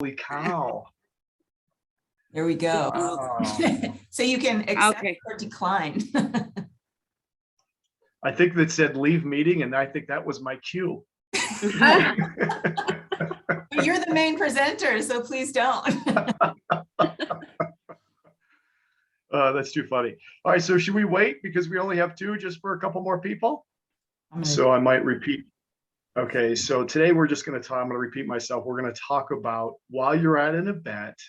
Holy cow. There we go. Wow. So you can accept Okay. or decline. I think that said leave meeting, and I think that was my cue. But you're the main presenter, so please don't. That's too funny. All right, so should we wait because we only have two just for a couple more people? So I might repeat. Okay, so today we're just going to talk, I'm going to repeat myself. We're going to talk about while you're at an event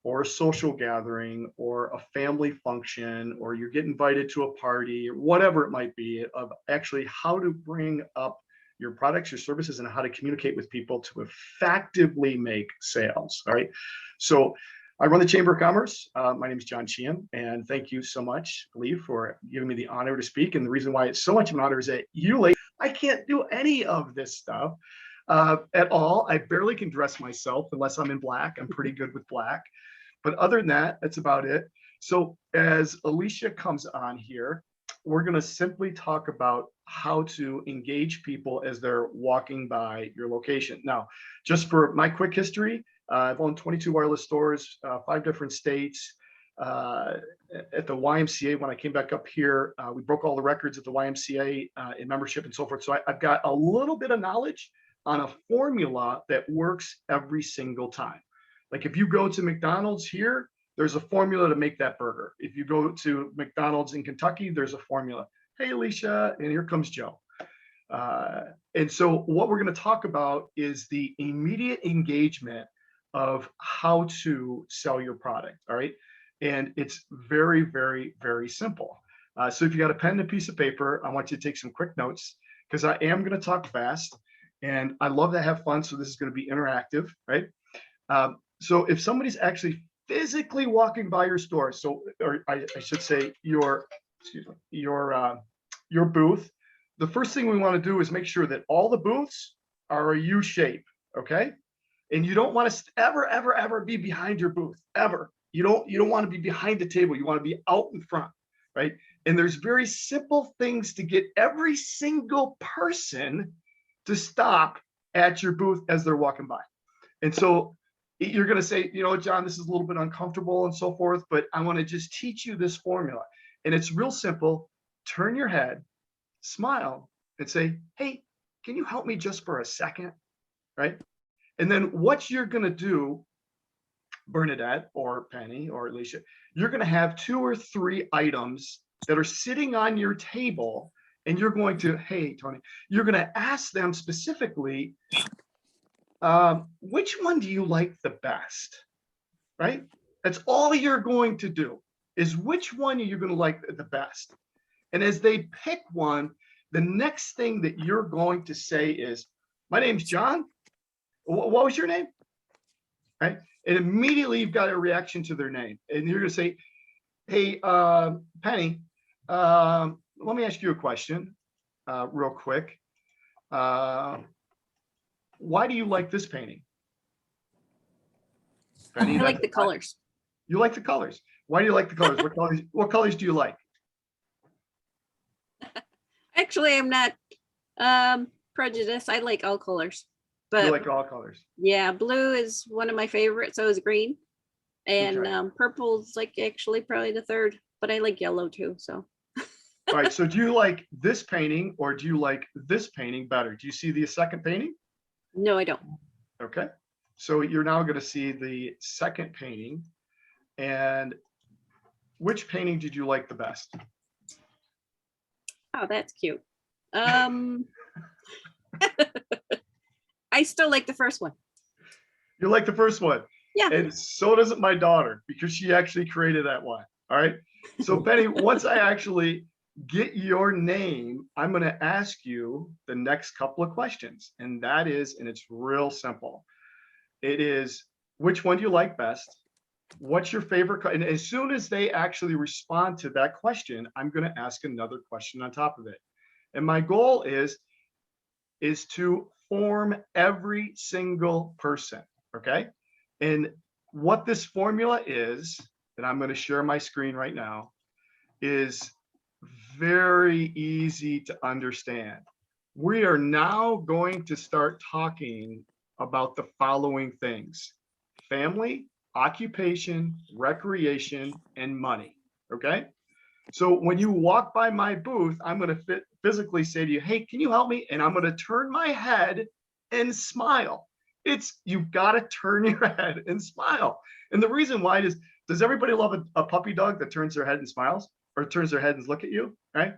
or a social gathering or a family function, or you get invited to a party or whatever it might be, of actually how to bring up your products, your services, and how to communicate with people to effectively make sales. All right. So I run the Chamber of Commerce. My name is John Sheehan, and thank you so much, Lee, for giving me the honor to speak. And the reason why it's so much of an honor is that you, ladies, I can't do any of this stuff at all. I barely can dress myself unless I'm in black. I'm pretty good with black. But other than that, that's about it. So as Alicia comes on here, we're going to simply talk about how to engage people as they're walking by your location. Now, just for my quick history, I've owned 22 wireless stores, 5 different states. At the YMCA, when I came back up here, we broke all the records at the YMCA in membership and so forth. So I've got a little bit of knowledge on a formula that works every single time. Like if you go to McDonald's here, there's a formula to make that burger. If you go to McDonald's in Kentucky, there's a formula. Hey, Alicia, and here comes Joe. And so what we're going to talk about is the immediate engagement of how to sell your product. All right. And it's very, very, very simple. So if you got a pen and a piece of paper, I want you to take some quick notes because I am going to talk fast and I love to have fun. So this is going to be interactive, right? So if somebody's actually physically walking by your store, so or I should say your booth, the first thing we want to do is make sure that all the booths are a U shape, okay? And you don't want to ever be behind your booth, ever. You don't want to be behind the table. You want to be out in front, right? And there's very simple things to get every single person to stop at your booth as they're walking by. And so you're going to say, you know, John, this is a little bit uncomfortable and so forth, but I want to just teach you this formula. And it's real simple. Turn your head, smile, and say, hey, can you help me just for a second? Right? And then what you're going to do, Bernadette or Penny or Alicia, you're going to have 2 or 3 items that are sitting on your table. And you're going to, hey, Tony, you're going to ask them specifically, which one do you like the best, right? That's all you're going to do is which one are you going to like the best? And as they pick one, the next thing that you're going to say is, my name's John. What was your name? Right? And immediately you've got a reaction to their name. And you're going to say, hey, Penny, let me ask you a question real quick. Why do you like this painting? Penny, I like the colors. You like the colors. Why do you like the colors? What colors do you like? Actually, I'm not prejudiced. I like all colors. But You like all colors. yeah, blue is one of my favorites. So is green. And Okay. Purple's like actually probably the third, but I like yellow too. So All right. So do you like this painting or do you like this painting better? Do you see the second painting? no, I don't. Okay. So you're now going to see the second painting. And which painting did you like the best? Oh, that's cute. I still like the first one. You like the first one. Yeah. And so doesn't my daughter because she actually created that one. All right. So Penny, once I actually get your name, I'm going to ask you the next couple of questions. And that is, and it's real simple. It is, which one do you like best? What's your favorite? And as soon as they actually respond to that question, I'm going to ask another question on top of it. And my goal is to form every single person. Okay. And what this formula is, that I'm going to share my screen right now, is very easy to understand. We are now going to start talking about the following things. family, occupation, recreation, and money. Okay. So when you walk by my booth, I'm going to physically say to you, hey, can you help me? And I'm going to turn my head and smile. You've got to turn your head and smile. And the reason why is, does everybody love a puppy dog that turns their head and smiles, or turns their head and look at you, right?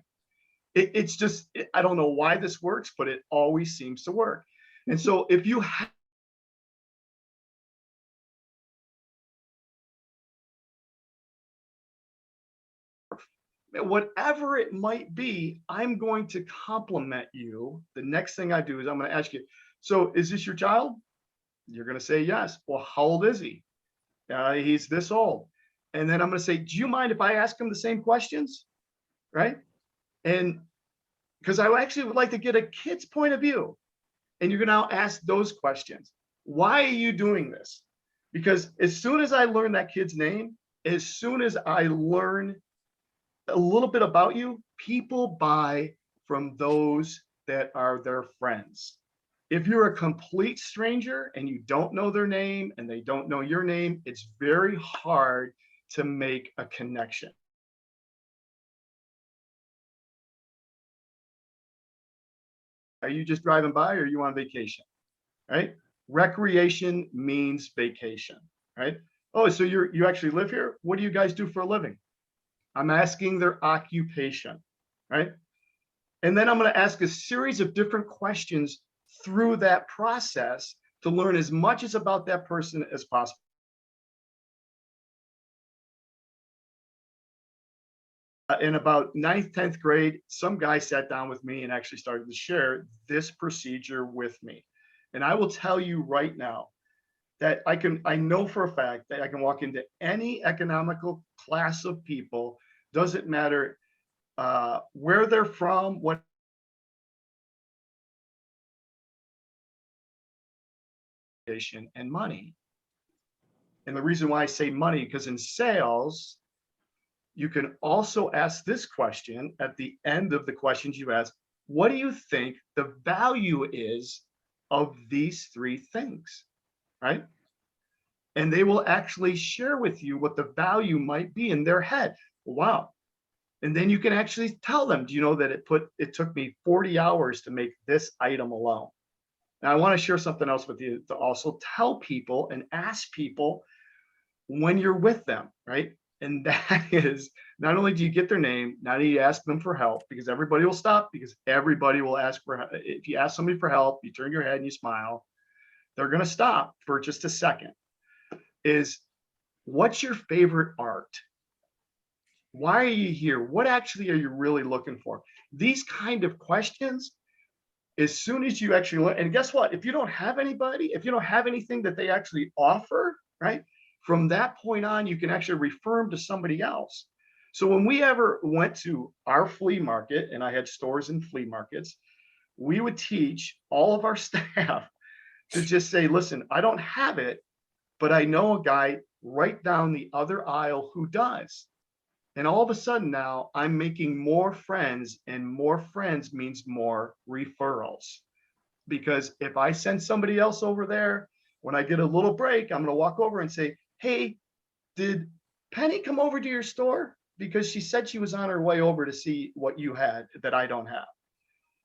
It's just, I don't know why this works, but it always seems to work. And so if you have whatever it might be, I'm going to compliment you. The next thing I do is I'm going to ask you, so is this your child? You're going to say yes. Well, how old is he? He's this old. And then I'm going to say, do you mind if I ask him the same questions? Right. And because I actually would like to get a kid's point of view. And you're going to now ask those questions. Why are you doing this? Because as soon as I learn that kid's name, as soon as I learn a little bit about you, people buy from those that are their friends. If you're a complete stranger and you don't know their name and they don't know your name, it's very hard to make a connection. Are you just driving by, or are you on vacation? Right? Recreation means vacation, right? Oh, so you actually live here? What do you guys do for a living? I'm asking their occupation, right? And then I'm going to ask a series of different questions through that process to learn as much as about that person as possible. In about 9th, 10th grade, some guy sat down with me and actually started to share this procedure with me. And I will tell you right now that I know for a fact that I can walk into any economical class of people, doesn't matter where they're from, what and money. And the reason why I say money, because in sales, you can also ask this question at the end of the questions you ask. What do you think the value is of these three things, right? And they will actually share with you what the value might be in their head. Wow. And then you can actually tell them, do you know that it took me 40 hours to make this item alone? Now, I want to share something else with you to also tell people and ask people when you're with them, right? And that is, not only do you get their name, not only do you ask them for help, because everybody will stop, because everybody will ask for help. If you ask somebody for help, you turn your head and you smile, they're going to stop for just a second. Is, what's your favorite art? Why are you here? What actually are you really looking for? These kind of questions, as soon as you actually learn, and guess what? If you don't have anybody, if you don't have anything that they actually offer, right? From that point on, you can actually refer them to somebody else. So when we ever went to our flea market, and I had stores in flea markets, we would teach all of our staff to just say, listen, I don't have it, but I know a guy right down the other aisle who does. And all of a sudden now I'm making more friends, and more friends means more referrals. Because if I send somebody else over there, when I get a little break, I'm going to walk over and say, hey, did Penny come over to your store? Because she said she was on her way over to see what you had that I don't have.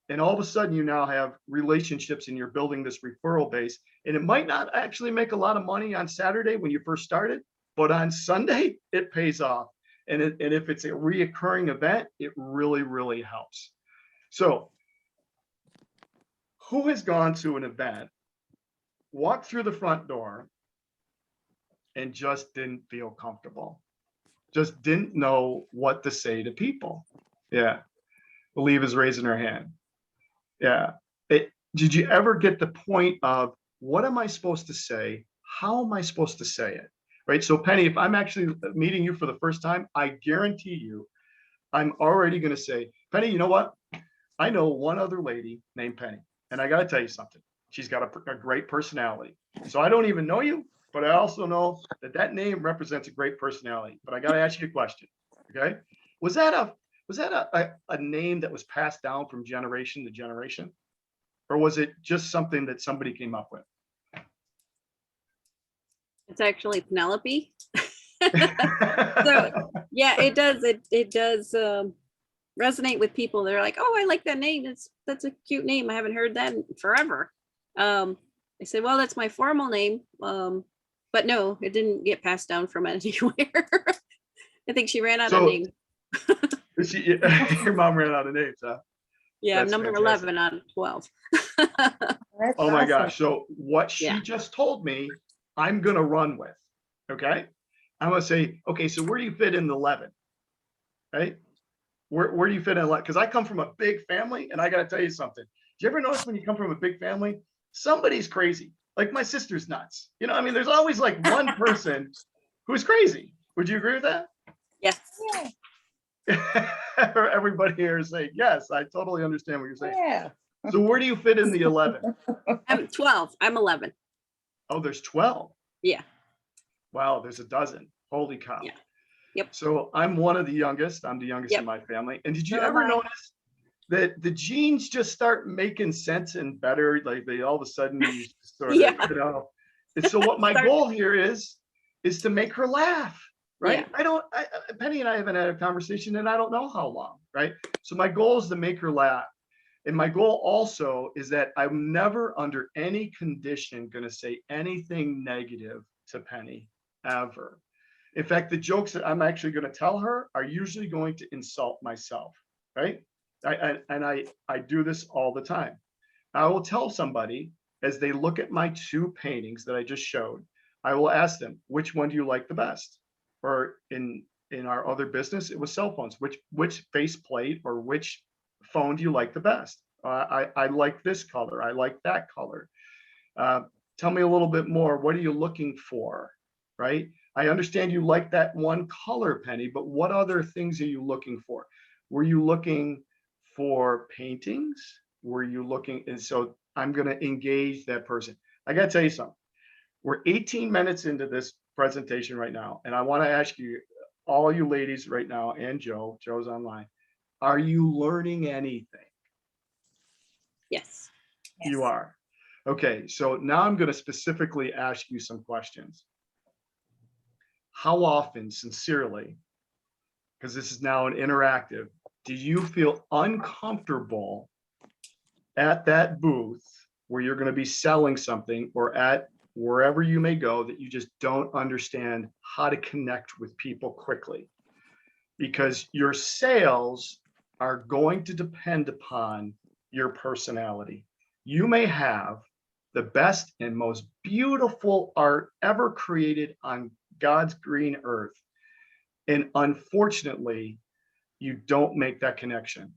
And all of a sudden you now have relationships and you're building this referral base. And it might not actually make a lot of money on Saturday when you first started, but on Sunday it pays off. And if it's a reoccurring event, it really, really helps. So who has gone to an event, walked through the front door, and just didn't feel comfortable? Just didn't know what to say to people? Yeah. Believe is raising her hand. Yeah. Did you ever get the point of, what am I supposed to say? How am I supposed to say it? Right. So Penny, if I'm actually meeting you for the first time, I guarantee you, I'm already going to say, Penny, you know what? I know one other lady named Penny, and I got to tell you something. She's got a great personality. So I don't even know you, but I also know that name represents a great personality. But I got to ask you a question. Okay. Was that a name that was passed down from generation to generation? Or was it just something that somebody came up with? It's actually Penelope. So yeah, it does. It does resonate with people. They're like, oh, I like that name. That's a cute name. I haven't heard that in forever. I said, well, that's my formal name. But no, it didn't get passed down from anywhere. I think she ran out of So- names. Your mom ran out of names, huh? Yeah, That's number fantastic. 11 out of 12. That's Oh my awesome. gosh. So what she Yeah. just told me, I'm gonna run with. Okay. I'm gonna say, okay, so where do you fit in the 11? Right? Where do you fit in 11? Because I come from a big family, and I gotta tell you something. Do you ever notice when you come from a big family, somebody's crazy? Like my sister's nuts. You know, I mean, there's always like one person who's crazy. Would you agree with that? Yes. Yeah. Everybody here is saying, yes, I totally understand what you're saying. Yeah. So where do you fit in the 11? I'm 12. I'm 11. Oh, there's 12. Yeah. Wow, there's a dozen. Holy cow. Yeah. Yep. So I'm one of the youngest. I'm the youngest Yep. in my family. And did you So ever am I. notice that the genes just start making sense and better? Like they all of a sudden you sort of, Yeah. you know. And so what my Start- goal here is to make her laugh. Right. Yeah. Penny and I haven't had a conversation in I don't know how long. Right. So my goal is to make her laugh. And my goal also is that I'm never under any condition going to say anything negative to Penny ever. In fact, the jokes that I'm actually going to tell her are usually going to insult myself, right? I do this all the time. I will tell somebody as they look at my two paintings that I just showed, I will ask them, which one do you like the best? Or in our other business, it was cell phones. Which faceplate or which phone do you like the best? I like this color. I like that color. Tell me a little bit more. What are you looking for? Right? I understand you like that one color, Penny, but what other things are you looking for? Were you looking for paintings? Were you looking? And so I'm going to engage that person. I got to tell you something. We're 18 minutes into this presentation right now. And I want to ask you, all you ladies right now, and Joe's online, are you learning anything? Yes. You are. Okay, so now I'm going to specifically ask you some questions. How often, sincerely, because this is now an interactive, do you feel uncomfortable at that booth where you're going to be selling something or at wherever you may go that you just don't understand how to connect with people quickly? Because your sales are going to depend upon your personality. You may have the best and most beautiful art ever created on God's green earth. And unfortunately, you don't make that connection.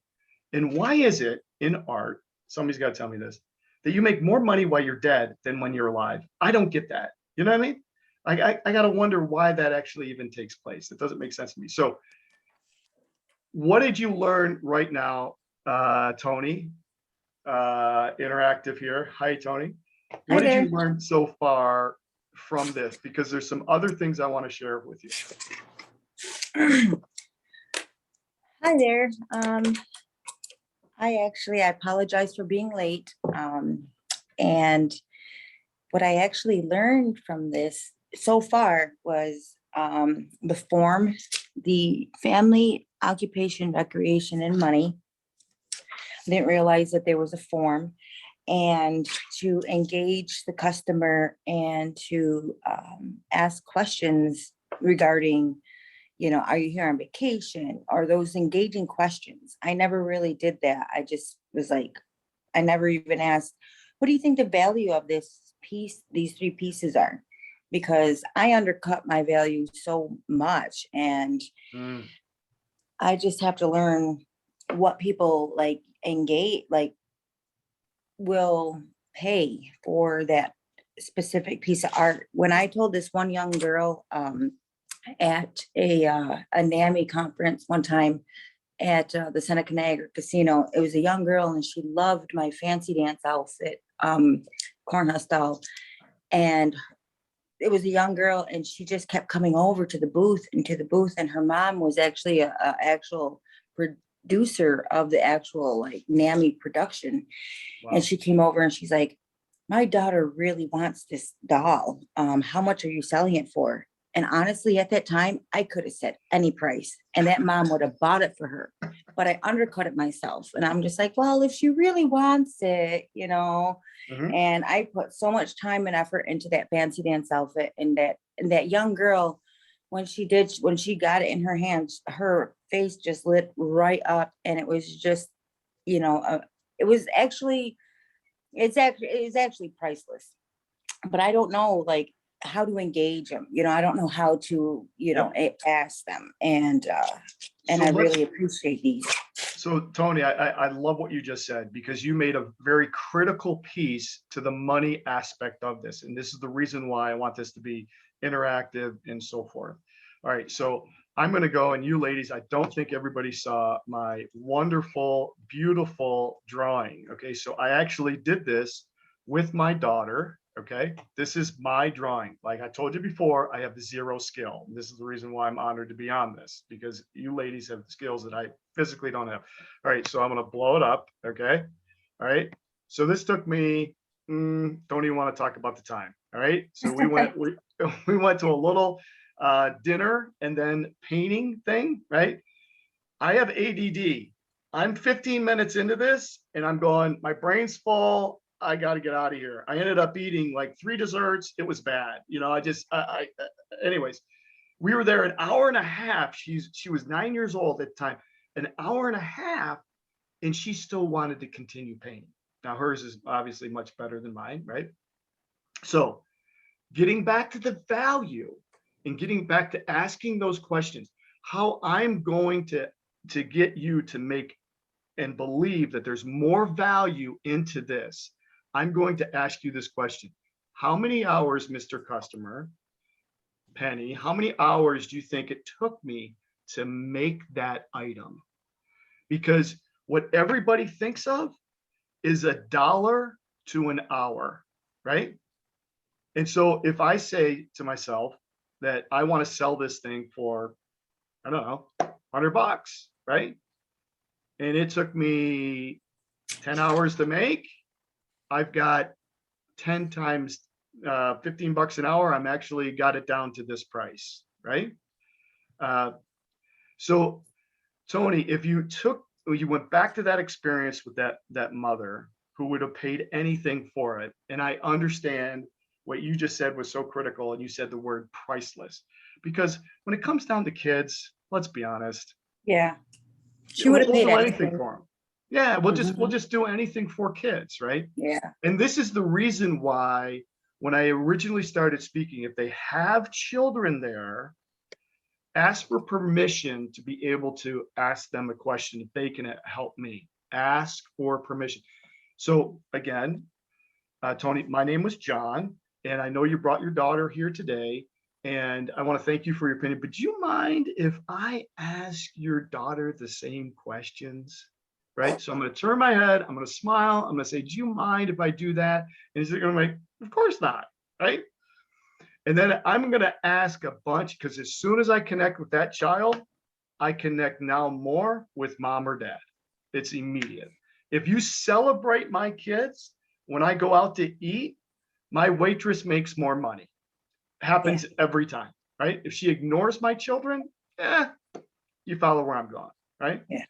And why is it in art, somebody's got to tell me this, that you make more money while you're dead than when you're alive? I don't get that. You know what I mean? I got to wonder why that actually even takes place. It doesn't make sense to me. So what did you learn right now, Tony? Interactive here. Hi, Tony. What did you learn so far from this? Because there's some other things I want to share with you. Hi there. I apologize for being late. And what I actually learned from this so far was the form, the family, occupation, recreation, and money. I didn't realize that there was a form, and to engage the customer and to ask questions regarding, are you here on vacation, or those engaging questions. I never really did that. I just was like, I never even asked, what do you think the value of this piece, these three pieces are? Because I undercut my value so much, and I just have to learn what people will pay for that specific piece of art. When I told this one young girl at a NAMI conference one time at the Seneca Casino, it was a young girl and she loved my fancy dance outfit, cornhusk style. And it was a young girl and she just kept coming over to the booth, and her mom was actually a actual producer of the actual NAMI production. Wow. And she came over and she's like, my daughter really wants this doll. How much are you selling it for? And honestly, at that time, I could have said any price and that mom would have bought it for her. But I undercut it myself. And I'm just like, well, if she really wants it, you know, Mhm. and I put so much time and effort into that fancy dance outfit, and that young girl, when she got it in her hands, her face just lit right up. And it was just, you know, it was actually, it's actually priceless. But I don't know, like, how to engage them. You know, I don't know how to, you know, ask them. And So I let's, really appreciate these. so Tony, I love what you just said, because you made a very critical piece to the money aspect of this. And this is the reason why I want this to be interactive and so forth. All right, so I'm going to go, and you ladies, I don't think everybody saw my wonderful, beautiful drawing. Okay, so I actually did this with my daughter. Okay, this is my drawing. Like I told you before, I have zero skill. This is the reason why I'm honored to be on this, because you ladies have skills that I physically don't have. All right, so I'm going to blow it up. Okay, all right. So this took me, don't even want to talk about the time. All right, so we went to a little dinner and then painting thing. Right, I have ADD. I'm 15 minutes into this and I'm going, my brain's full. I got to get out of here. I ended up eating like 3 desserts. It was bad. You know, anyways, we were there an hour and a half. She was 9 years old at the time, an hour and a half, and she still wanted to continue painting. Now hers is obviously much better than mine, right? So getting back to the value and getting back to asking those questions, how I'm going to get you to make and believe that there's more value into this. I'm going to ask you this question. How many hours, Mr. Customer, Penny, how many hours do you think it took me to make that item? Because what everybody thinks of is $1 to an hour, right? And so if I say to myself that I want to sell this thing for, I don't know, $100, right? And it took me 10 hours to make, I've got 10 times $15 an hour. I'm actually got it down to this price, right? So Tony, if you went back to that experience with that mother who would have paid anything for it, and I understand what you just said was so critical, and you said the word priceless, because when it comes down to kids, let's be honest. Yeah. She would have We'll paid do anything anything. for them. Yeah, we'll just do anything for kids, right? Yeah. And this is the reason why when I originally started speaking, if they have children there, ask for permission to be able to ask them a question if they can help me. Ask for permission. So again, Tony, my name was John, and I know you brought your daughter here today, and I want to thank you for your opinion. But do you mind if I ask your daughter the same questions? Right. So I'm going to turn my head. I'm going to smile. I'm going to say, do you mind if I do that? And he's going to make, of course not. Right. And then I'm going to ask a bunch, because as soon as I connect with that child, I connect now more with mom or dad. It's immediate. If you celebrate my kids, when I go out to eat, my waitress makes more money. Happens every time, right? If she ignores my children, you follow where I'm going, right? Yeah.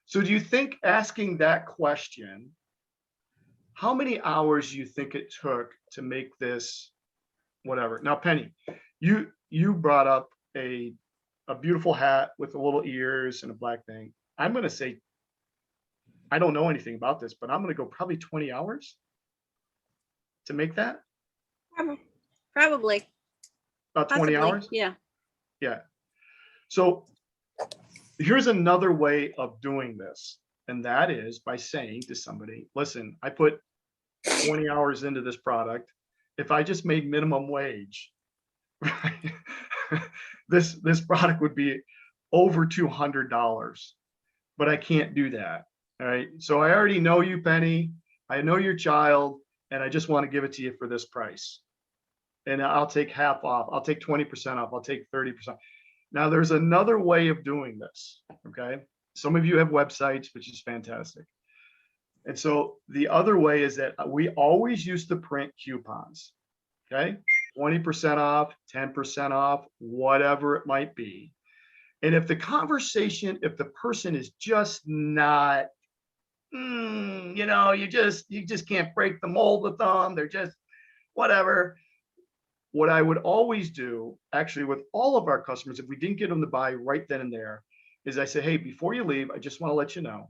So do you think asking that question, how many hours do you think it took to make this whatever? Now, Penny, you brought up a beautiful hat with the little ears and a black thing. I'm going to say, I don't know anything about this, but I'm going to go probably 20 hours to make that. Probably. About 20 Possibly. hours? Yeah. Yeah. So here's another way of doing this. And that is by saying to somebody, listen, I put 20 hours into this product. If I just made minimum wage, right, this product would be over $200, but I can't do that. All right. So I already know you, Penny. I know your child, and I just want to give it to you for this price. And I'll take half off. I'll take 20% off. I'll take 30%. Now there's another way of doing this. Okay. Some of you have websites, which is fantastic. And so the other way is that we always used to print coupons. Okay, 20% off, 10% off, whatever it might be. And if the conversation, if the person is just not, you know, you just can't break the mold with them, they're just whatever. What I would always do, actually, with all of our customers, if we didn't get them to buy right then and there, is I say, hey, before you leave, I just want to let you know,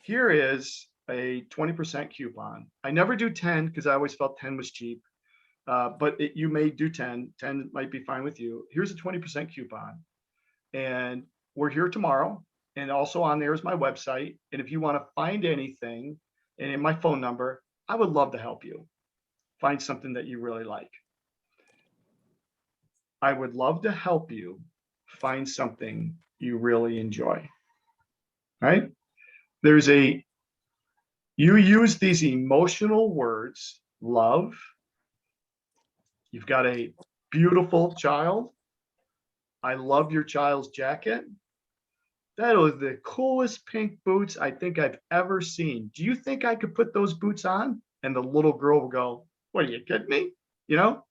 here is a 20% coupon. I never do 10 because I always felt 10 was cheap. But you may do 10 might be fine with you. Here's a 20% coupon. And we're here tomorrow. And also on there is my website. And if you want to find anything and in my phone number, I would love to help you find something that you really like. I would love to help you find something you really enjoy. Right? You use these emotional words, love. You've got a beautiful child. I love your child's jacket. That was the coolest pink boots I think I've ever seen. Do you think I could put those boots on? And the little girl will go, what, are you kidding me? You know?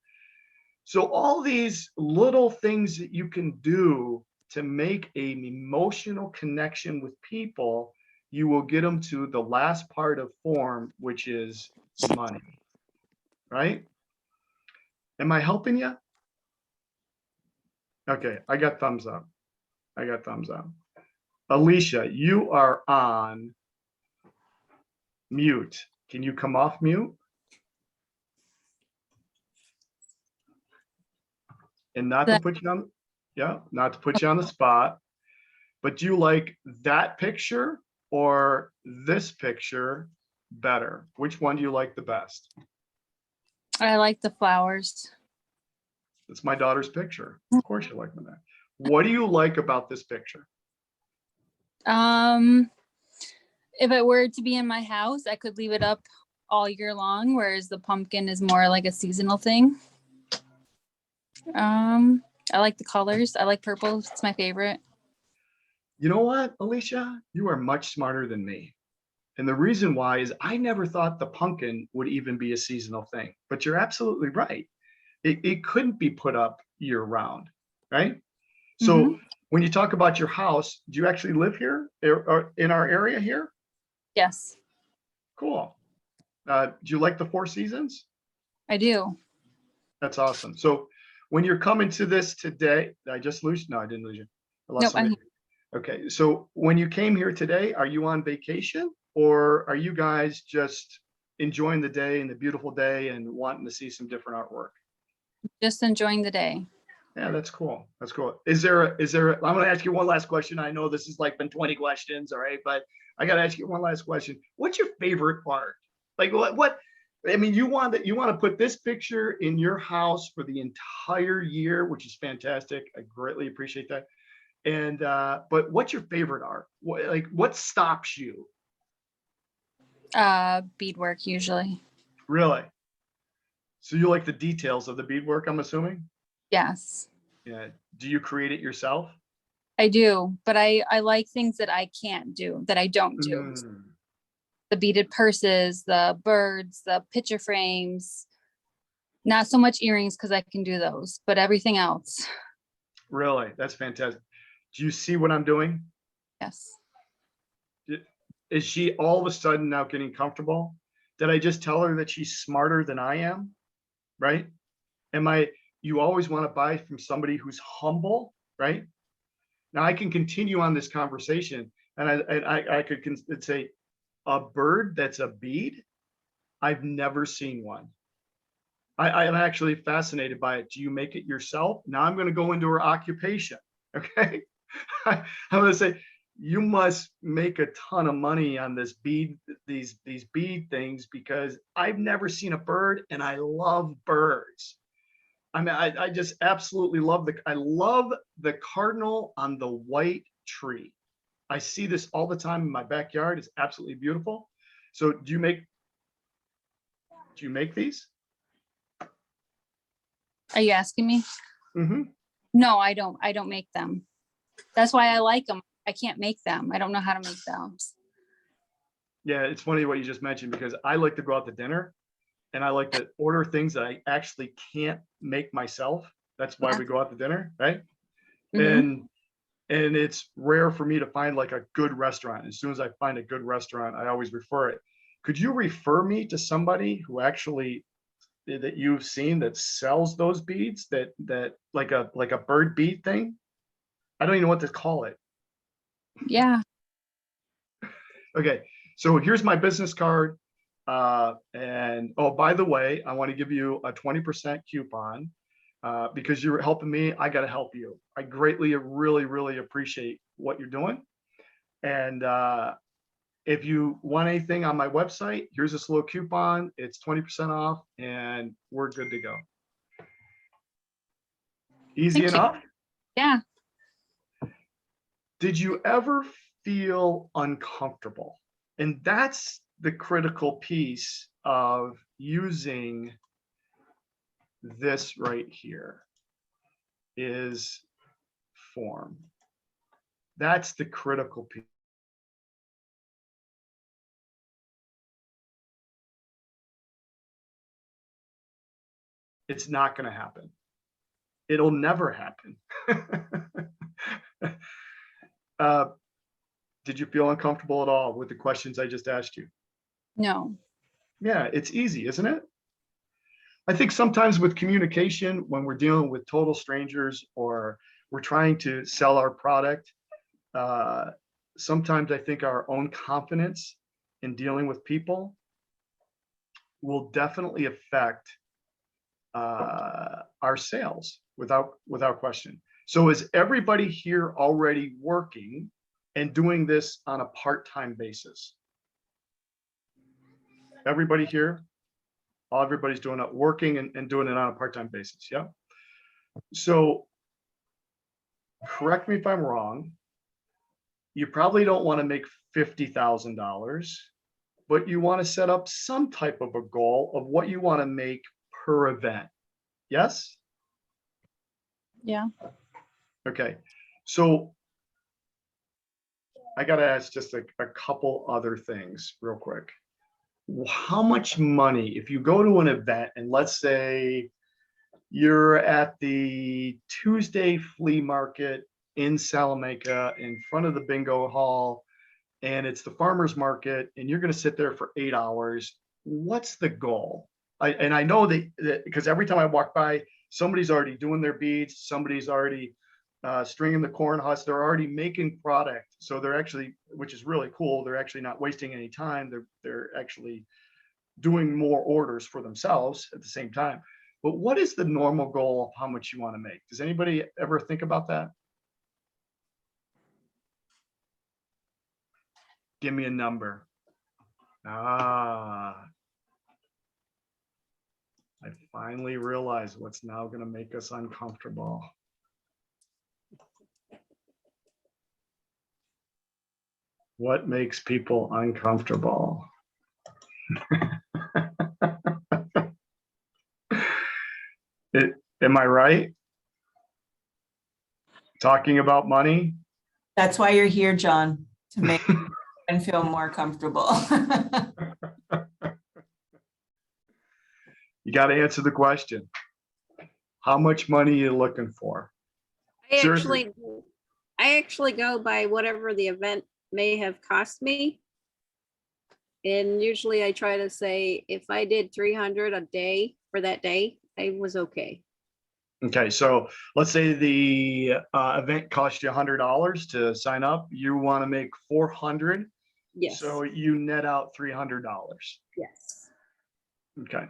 So all these little things that you can do to make an emotional connection with people, you will get them to the last part of form, which is money, right? Am I helping you? Okay, I got thumbs up. I got thumbs up. Alicia, you are on mute. Can you come off mute? And not to put you on, not to put you on the spot, but do you like that picture or this picture better? Which one do you like the best? I like the flowers. It's my daughter's picture. Of course you like that. What do you like about this picture? If it were to be in my house, I could leave it up all year long, whereas the pumpkin is more like a seasonal thing. I like the colors. I like purple. It's my favorite. You know what, Alicia? You are much smarter than me. And the reason why is I never thought the pumpkin would even be a seasonal thing, but you're absolutely right. It couldn't be put up year round, right? So when you talk about your house, do you actually live here or in our area here? Yes, Cool. Do you like the 4 seasons? I do. That's awesome. So when you're coming to this today, did I just lose? No, I didn't lose you. I lost Nope, I'm somebody. Okay, so when you came here today, are you on vacation or are you guys just enjoying the day and the beautiful day and wanting to see some different artwork? just enjoying the day. Yeah, that's cool. That's cool. I'm going to ask you one last question. I know this has like been 20 questions. All right. But I got to ask you one last question. What's your favorite part? Like what, I mean, you want to put this picture in your house for the entire year, which is fantastic. I greatly appreciate that. And, but what's your favorite art? What stops you? Beadwork usually. Really? So you like the details of the beadwork, I'm assuming? Yes, Yeah. Do you create it yourself? I do. But I like things that I can't do, that I don't do. The beaded purses, the birds, the picture frames. Not so much earrings because I can do those, but everything else. Really? That's fantastic. Do you see what I'm doing? Yes. Is she all of a sudden now getting comfortable? Did I just tell her that she's smarter than I am? Right? You always want to buy from somebody who's humble, right? Now I can continue on this conversation and I could say a bird that's a bead. I've never seen one. I'm actually fascinated by it. Do you make it yourself? Now I'm going to go into her occupation. Okay. I'm going to say, you must make a ton of money on this bead, these bead things, because I've never seen a bird and I love birds. I mean, I just absolutely love I love the cardinal on the white tree. I see this all the time in my backyard. It's absolutely beautiful. So do you make these? Are you asking me? No, I don't. I don't make them. That's why I like them. I can't make them. I don't know how to make them. Yeah, it's funny what you just mentioned because I like to go out to dinner and I like to order things that I actually can't make myself. That's why Yeah. we go out to dinner, right? Mhm. And it's rare for me to find like a good restaurant. As soon as I find a good restaurant, I always refer it. Could you refer me to somebody who actually that you've seen that sells those beads that like a bird bead thing? I don't even know what to call it. Yeah. Okay, so here's my business card. And oh, by the way, I want to give you a 20% coupon because you're helping me. I got to help you. I greatly, really, really appreciate what you're doing. And if you want anything on my website, here's this little coupon. It's 20% off and we're good to go. Easy Thank you. enough. Yeah. Did you ever feel uncomfortable? And that's the critical piece of using this right here is form. That's the critical piece. It's not going to happen. It'll never happen. uh, did you feel uncomfortable at all with the questions I just asked you? No. Yeah, it's easy, isn't it? I think sometimes with communication, when we're dealing with total strangers or we're trying to sell our product, sometimes I think our own confidence in dealing with will definitely affect our sales without question. So is everybody here already working and doing this on a part-time basis? Everybody here? Everybody's doing it, working and doing it on a part-time basis. Yeah. So correct me if I'm wrong. You probably don't want to make $50,000, but you want to set up some type of a goal of what you want to make per event. Yes? Yeah. Okay. So I got to ask just a couple other things real quick. How much money, if you go to an event and let's say you're at the Tuesday flea market in Salamanca in front of the bingo hall, and it's the farmer's market, and you're going to sit there for 8 hours, what's the goal? I know that because every time I walk by, somebody's already doing their beads, somebody's already stringing the corn husks, they're already making product. So they're actually, which is really cool, they're actually not wasting any time. They're actually doing more orders for themselves at the same time. But what is the normal goal of how much you want to make? Does anybody ever think about that? Give me a number. I finally realized what's now going to make us uncomfortable. What makes people uncomfortable? Am I right? Talking about money? That's why you're here, John, to make and feel more comfortable. You got to answer the question. How much money are you looking for? Seriously. I actually go by whatever the event may have cost me. And usually I try to say if I did 300 a day for that day, I was okay. Okay, so let's say the event cost you $100 to sign up. You want to make 400. Yes. So you net out $300. Yes. Okay,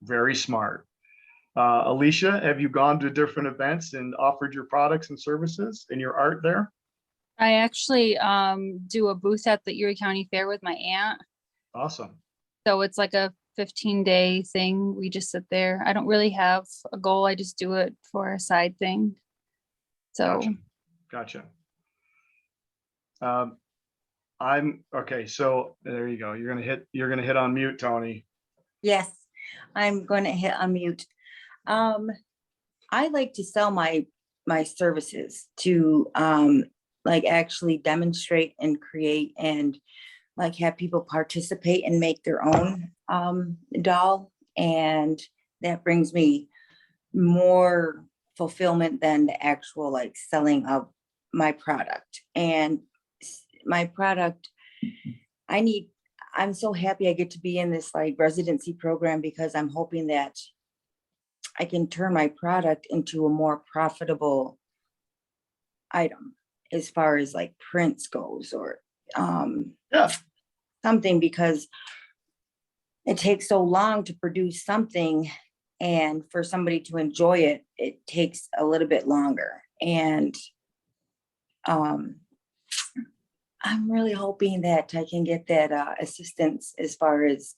very smart. Alicia, have you gone to different events and offered your products and services and your art there? I actually do a booth at the Erie County Fair with my aunt. Awesome. So it's like a 15-day thing. We just sit there. I don't really have a goal. I just do it for a side thing. So Gotcha. I'm okay. So there you go. You're gonna hit on mute, Tony. Yes, I'm going to hit unmute. I like to sell my services to like actually demonstrate and create and like have people participate and make their own doll. And that brings me more fulfillment than the actual like selling of my product. And my product, I'm so happy I get to be in this like residency program, because I'm hoping that I can turn my product into a more profitable item as far as like prints goes, or Yeah. something, because it takes so long to produce something, and for somebody to enjoy it, it takes a little bit longer. And I'm really hoping that I can get that assistance as far as,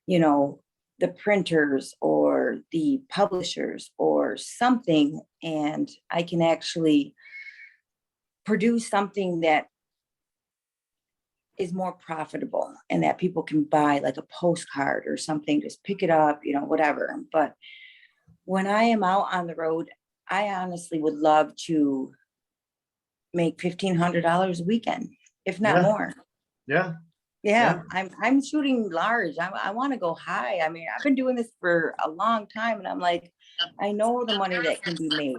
you know, the printers or the publishers or something, and I can actually produce something that is more profitable and that people can buy, like a postcard or something, just pick it up, you know, whatever. But when I am out on the road, I honestly would love to make $1,500 a weekend, if not Yeah. more. Yeah. Yeah, I'm shooting large. I want to go high. I mean, I've been doing this for a long time, and I'm like, I know the money that can be made.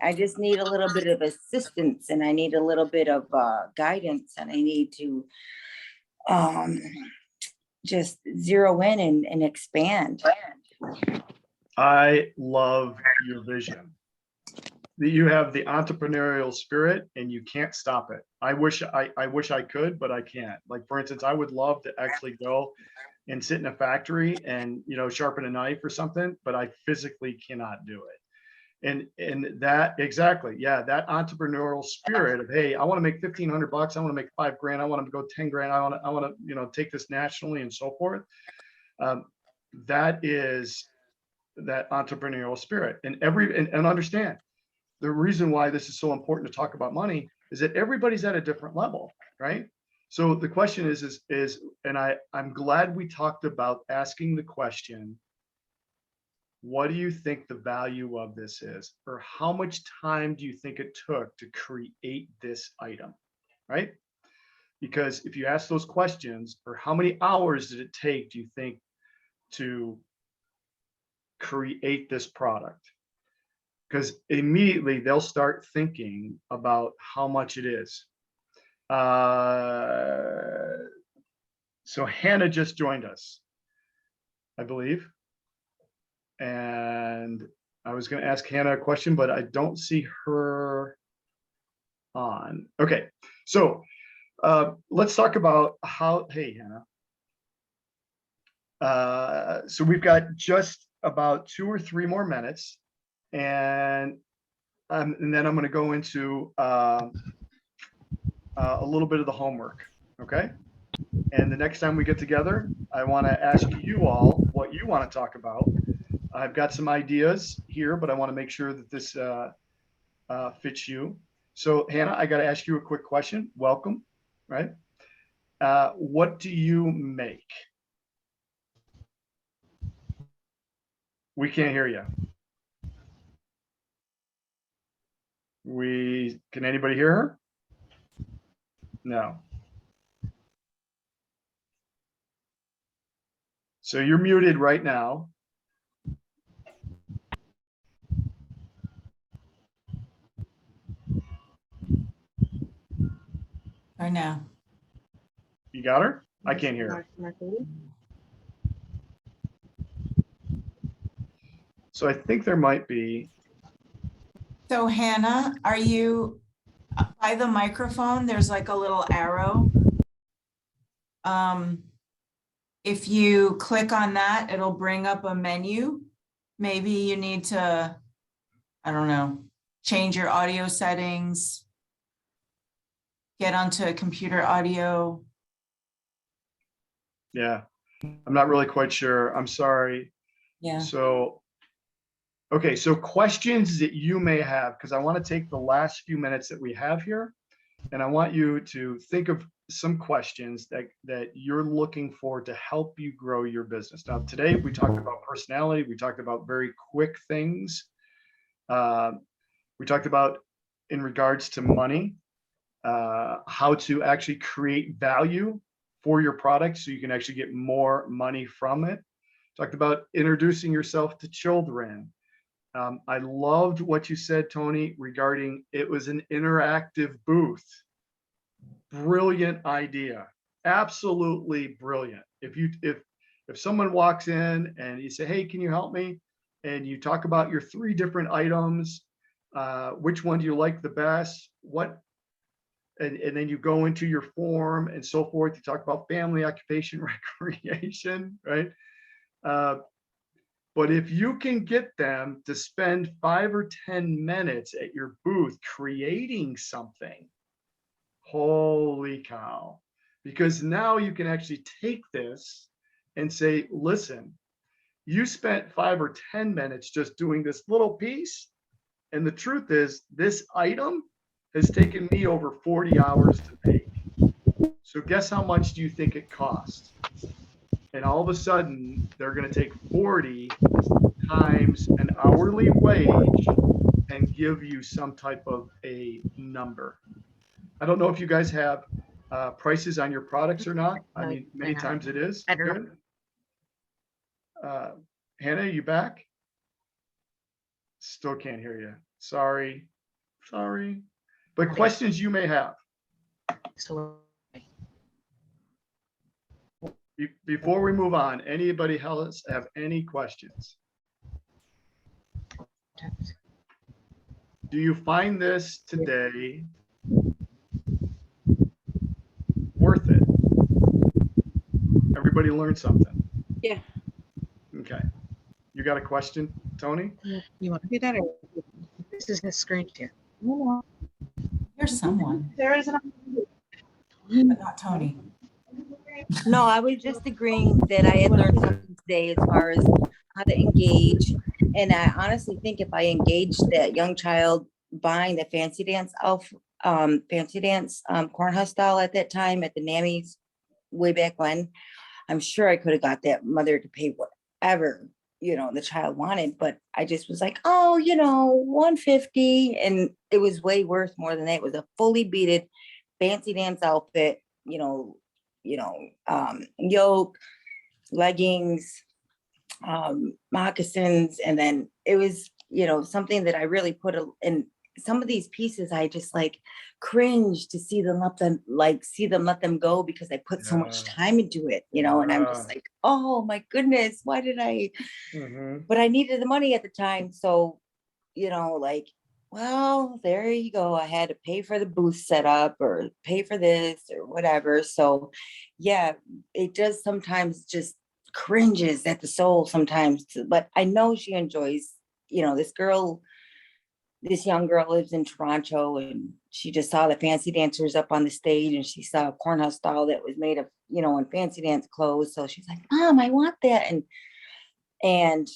I just need a little bit of assistance, and I need a little bit of guidance, and I need to just zero in and expand. I love your vision. That you have the entrepreneurial spirit and you can't stop it. I wish I could, but I can't. Like, for instance, I would love to actually go and sit in a factory and, you know, sharpen a knife or something, but I physically cannot do it. And that exactly, yeah, that entrepreneurial spirit of, hey, I want to make $1,500, I want to make $5 grand, I want to go 10 grand, I want to, you know, take this nationally and so forth. That is that entrepreneurial spirit. And understand, the reason why this is so important to talk about money is that everybody's at a different level, right? So the question is, and I'm glad we talked about asking the question, what do you think the value of this is? Or how much time do you think it took to create this item, right? Because if you ask those questions, or how many hours did it take, do you think, to create this product? Because immediately they'll start thinking about how much it is. So Hannah just joined us, I believe. And I was going to ask Hannah a question, but I don't see her on. Okay, so let's talk about how, hey, Hannah. So we've got just about 2 or 3 more minutes. And then I'm going to go into a little bit of the homework, okay? And the next time we get together, I want to ask you all what you want to talk about. I've got some ideas here, but I want to make sure that this fits you. So Hannah, I got to ask you a quick question. Welcome, right? What do you make? We can't hear you. Can anybody hear her? No. So you're muted right now. Or no? You got her? I can't hear her. So I think there might be. So Hannah, are you by the microphone? There's like a little arrow. If you click on that, it'll bring up a menu. Maybe you need to, I don't know, change your audio settings, get onto a computer audio. Yeah, I'm not really quite sure. I'm sorry. Yeah. So, okay, so questions that you may have, because I want to take the last few minutes that we have here, and I want you to think of some questions that you're looking for to help you grow your business. Now, today we talked about personality. We talked about very quick things. We talked about, in regards to money, how to actually create value for your product so you can actually get more money from it. Talked about introducing yourself to children. I loved what you said, Tony, regarding it was an interactive booth. Brilliant idea. Absolutely brilliant. If someone walks in and you say, hey, can you help me? And you talk about your 3 different items, which one do you like the best? And then you go into your form and so forth. You talk about family, occupation, recreation, right? But if you can get them to spend 5 or 10 minutes at your booth creating something, holy cow. Because now you can actually take this and say, listen, you spent 5 or 10 minutes just doing this little piece. And the truth is, this item has taken me over 40 hours to make. So guess how much do you think it cost? And all of a sudden, they're going to take 40 times an hourly wage and give you some type of a number. I don't know if you guys have prices on your products or not. I mean, many times it is. I don't know. Good. Hannah, you back? Still can't hear you. Sorry. But questions you may have. So Before we move on, anybody else have any questions? Do you find this today worth it? Everybody learned something. Yeah. Okay. You got a question, Tony? you want to do that, or this is his screen share? Here's someone, There is an. but not Tony. No, I was just agreeing that I had learned something today as far as how to engage. And I honestly think if I engaged that young child buying the fancy dance cornhusk style at that time at the NAMI's way back when, I'm sure I could have got that mother to pay whatever, the child wanted. But I just was like, oh, $150. And it was way worth more than that. It was a fully beaded fancy dance outfit, yoke, leggings, moccasins, and then it was something that I really put in. Some of these pieces I just like cringe to see them let them go, because I put so much time into it, and I'm just like, oh my goodness, why did I? But I needed the money at the time, so well, there you go. I had to pay for the booth setup or pay for this or whatever. So yeah, it does sometimes just cringes at the soul sometimes, but I know she enjoys, this young girl lives in Toronto, and she just saw the fancy dancers up on the stage, and she saw a cornhusk style that was made of, in fancy dance clothes. So she's like, Mom, I want that. And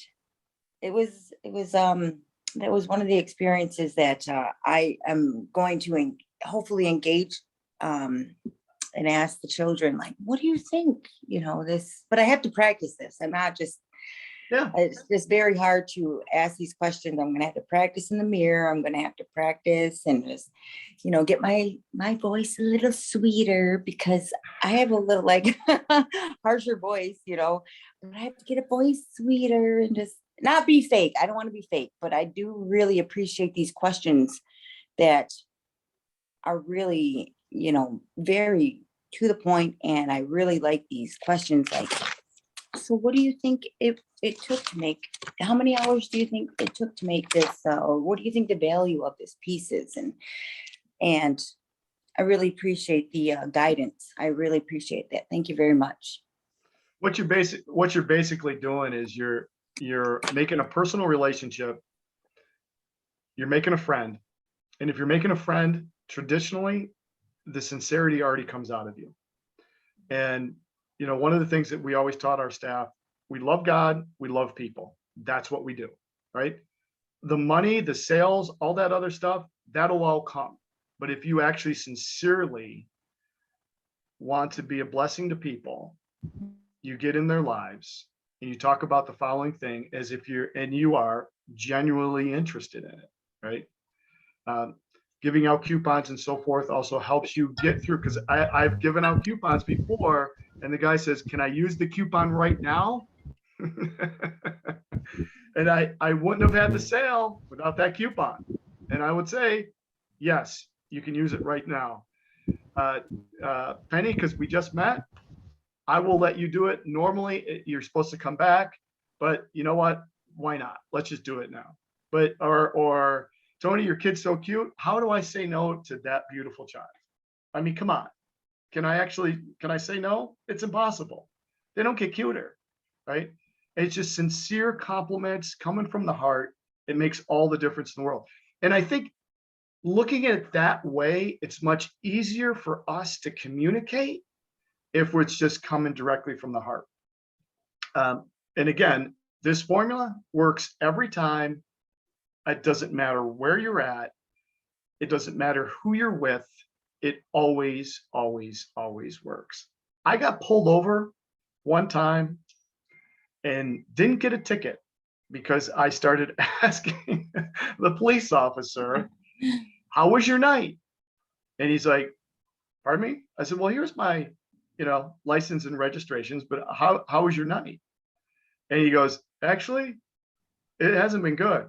it was that was one of the experiences that I am going to hopefully engage and ask the children, like, what do you think, this, but I have to practice this. I'm not just, it's just very hard to ask these questions. I'm going to have to practice in the mirror. I'm going to have to practice and just, get my voice a little sweeter, because I have a little harsher voice, but I have to get a voice sweeter and just not be fake. I don't want to be fake, but I do really appreciate these questions that are really, very to the point. And I really like these questions like, so what do you think it took to make, how many hours do you think it took to make this? Or what do you think the value of this piece is? And I really appreciate the guidance. I really appreciate that. Thank you very much. What you're basically doing is you're making a personal relationship. You're making a friend. And if you're making a friend, traditionally, the sincerity already comes out of you. And, one of the things that we always taught our staff, we love God, we love people. That's what we do, right? The money, the sales, all that other stuff, that'll all come. But if you actually sincerely want to be a blessing to people, you get in their lives and you talk about the following thing as if you are genuinely interested in it, right? giving out coupons and so forth also helps you get through, because I've given out coupons before and the guy says, can I use the coupon right now? And I wouldn't have had the sale without that coupon. And I would say, yes, you can use it right now. Penny, because we just met, I will let you do it. Normally, you're supposed to come back, but you know what? Why not? Let's just do it now. But, or Tony, your kid's so cute. How do I say no to that beautiful child? I mean, come on. Can I say no? It's impossible. They don't get cuter, right? It's just sincere compliments coming from the heart. It makes all the difference in the world. And I think looking at it that way, it's much easier for us to communicate if it's just coming directly from the heart. And again, this formula works every time. It doesn't matter where you're at. It doesn't matter who you're with. It always, always, always works. I got pulled over one time and didn't get a ticket because I started asking the police officer, how was your night? And he's like, pardon me? I said, well, here's my, license and registrations, but how was your night? And he goes, actually, it hasn't been good.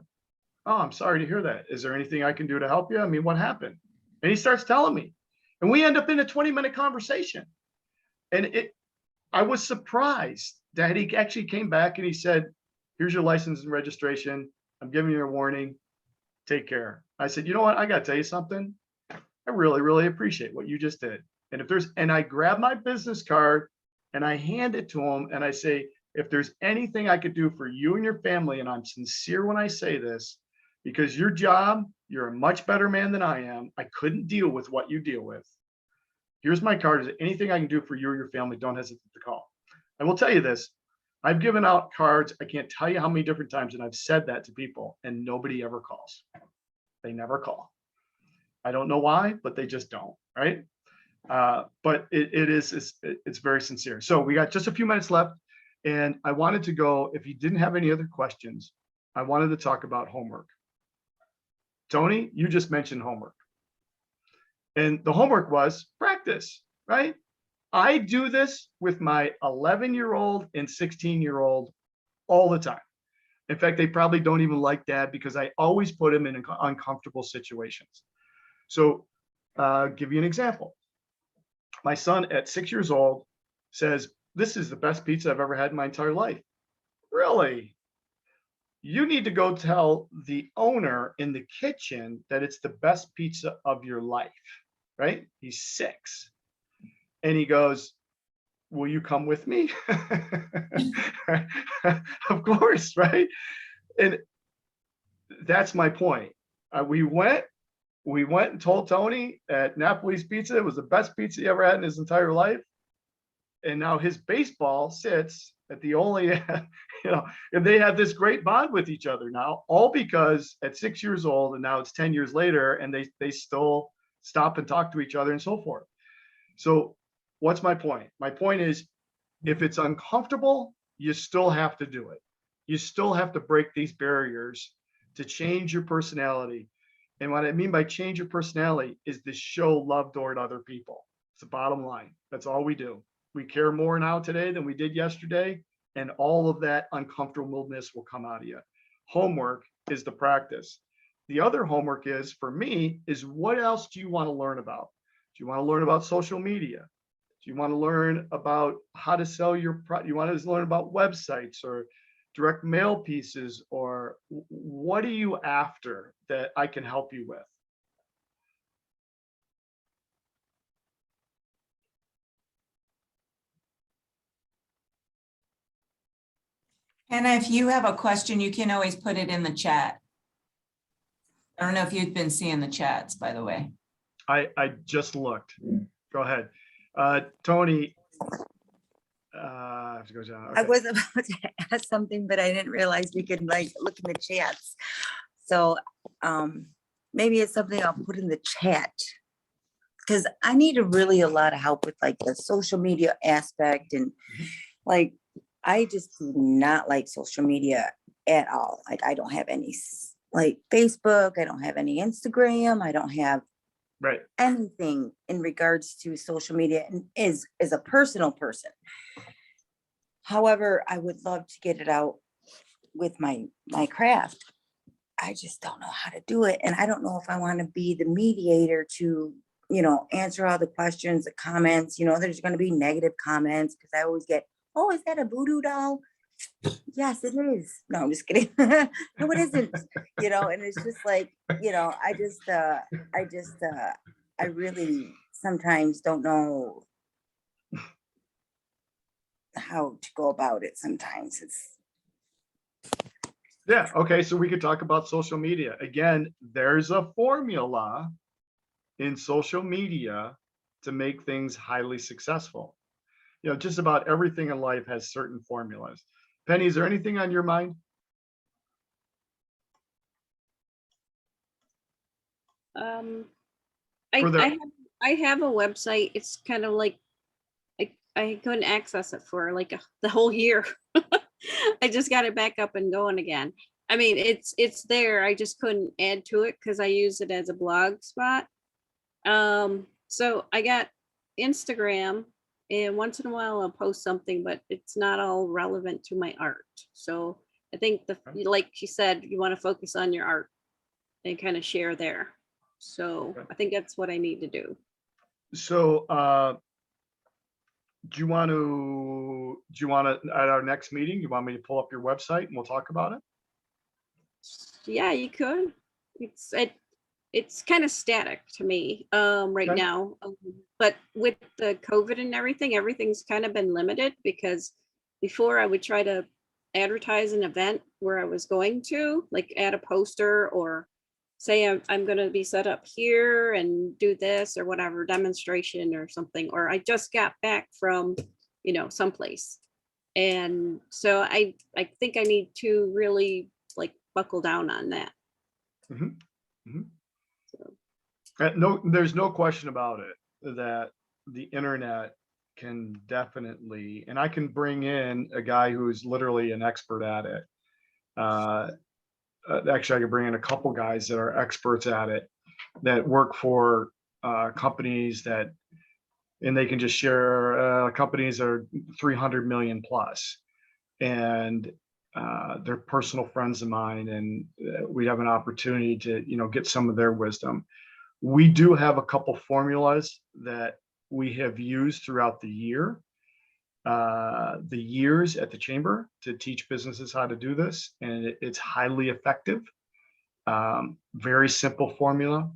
Oh, I'm sorry to hear that. Is there anything I can do to help you? I mean, what happened? And he starts telling me, and we end up in a 20-minute conversation. And I was surprised that he actually came back and he said, here's your license and registration. I'm giving you a warning. Take care. I said, you know what? I got to tell you something. I really, really appreciate what you just did. And I grab my business card and I hand it to him and I say, if there's anything I could do for you and your family, and I'm sincere when I say this, because your job, you're a much better man than I am. I couldn't deal with what you deal with. Here's my card. Is there anything I can do for you or your family? Don't hesitate to call. I will tell you this. I've given out cards. I can't tell you how many different times, and I've said that to people, and nobody ever calls. They never call. I don't know why, but they just don't, right? But it's very sincere. So we got just a few minutes left, and I wanted to go, if you didn't have any other questions, I wanted to talk about homework. Tony, you just mentioned homework. And the homework was practice, right? I do this with my 11-year-old and 16-year-old all the time. In fact, they probably don't even like Dad because I always put him in uncomfortable situations. So give you an example. My son at 6 years old says, this is the best pizza I've ever had in my entire life. Really? You need to go tell the owner in the kitchen that it's the best pizza of your life, right? He's 6. And he goes, will you come with me? Of course, right? And that's my point. We went and told Tony at Napoli's Pizza it was the best pizza he ever had in his entire life. And now his baseball sits at the only, and they have this great bond with each other now, all because at 6 years old, and now it's 10 years later, and they still stop and talk to each other and so forth. So what's my point? My point is, if it's uncomfortable, you still have to do it. You still have to break these barriers to change your personality. And what I mean by change your personality is to show love toward other people. It's the bottom line. That's all we do. We care more now today than we did yesterday, and all of that uncomfortableness will come out of you. Homework is the practice. The other homework is, for me, is what else do you want to learn about? Do you want to learn about social media? Do you want to learn about how to sell your product? You want to learn about websites or direct mail pieces, or what are you after that I can help you with? Hannah, if you have a question, you can always put it in the chat. I don't know if you've been seeing the chats, by the way. I just looked. Go ahead. Tony, I have to go down. I Okay. was about to ask something, but I didn't realize we could like look in the chats. So maybe it's something I'll put in the chat, because I need really a lot of help with like the social media aspect, and like I just do not like social media at all. Like I don't have any like Facebook. I don't have any Instagram. I don't have Right. anything in regards to social media and is a personal person. However, I would love to get it out with my craft. I just don't know how to do it. And I don't know if I want to be the mediator to, answer all the questions, the comments. There's going to be negative comments because I always get, oh, is that a voodoo doll? Yes, it is. No, I'm just kidding. No, it isn't. And it's just like, I really sometimes don't know how to go about it. Sometimes it's. Yeah. Okay. So we could talk about social media. Again, there's a formula in social media to make things highly successful. Just about everything in life has certain formulas. Penny, is there anything on your mind? I, For the- I have a website. It's kind of like I couldn't access it for like the whole year. I just got it back up and going again. I mean, it's there. I just couldn't add to it because I use it as a blog spot. So I got Instagram, and once in a while I'll post something, but it's not all relevant to my art. So I think like she said, you want to focus on your art and kind of share there. So I think that's what I need to do. So do you want to at our next meeting, you want me to pull up your website and we'll talk about it? Yeah, you could. It's kind of static to me right Okay. now. But with the COVID and everything's kind of been limited because before I would try to advertise an event where I was going to, like add a poster or say I'm going to be set up here and do this or whatever demonstration or something, or I just got back from, someplace. And so I think I need to really like buckle down on that. Mhm. Mhm. So. No, there's no question about it that the internet can definitely, and I can bring in a guy who's literally an expert at it. Actually, I could bring in a couple guys that are experts at it that work for companies and they can just share companies that are 300 million plus. And they're personal friends of mine, and we have an opportunity to, get some of their wisdom. We do have a couple formulas that we have used throughout the years at the chamber to teach businesses how to do this, and it's highly effective. Very simple formula.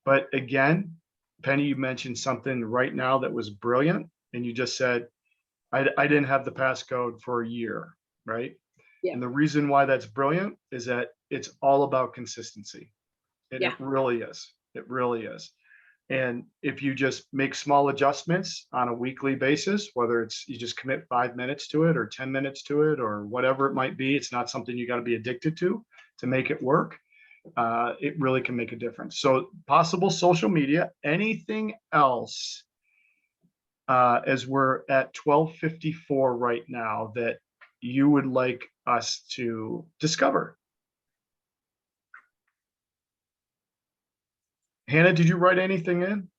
But again, Penny, you mentioned something right now that was brilliant, and you just said, I didn't have the passcode for a year, right? Yeah. And the reason why that's brilliant is that it's all about consistency. And Yeah. it really is. It really is. And if you just make small adjustments on a weekly basis, whether it's you just commit 5 minutes to it or 10 minutes to it or whatever it might be, it's not something you got to be addicted to make it work. It really can make a difference. So possible social media, anything else, as we're at 12:54 right now, that you would like us to discover? Hannah, did you write anything in?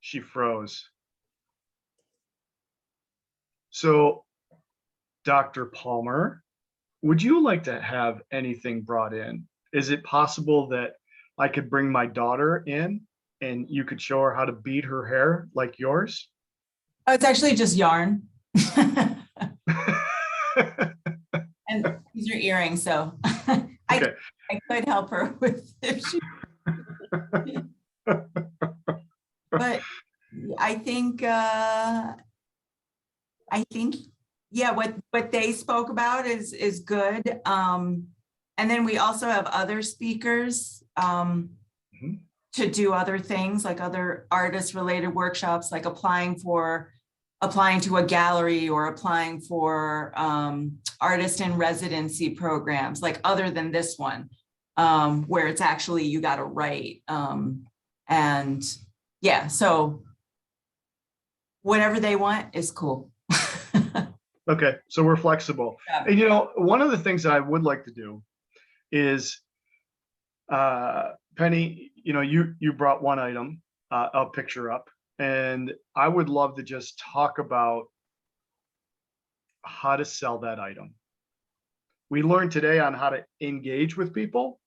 She froze. So, Dr. Palmer, would you like to have anything brought in? Is it possible that I could bring my daughter in and you could show her how to bead her hair like yours? Oh, it's actually just yarn. And these are earrings, so Okay. I could help her with if she. But I think, yeah, what they spoke about is good. And then we also have other speakers to do other things, like other artist related workshops, like applying to a gallery or applying for artist in residency programs, like other than this one, where it's actually you got to write. And yeah, so whatever they want is cool. Okay, so we're flexible. Yeah. And one of the things that I would like to do is, Penny, you know, you brought one item, a picture up, and I would love to just talk about how to sell that item. We learned today on how to engage with people,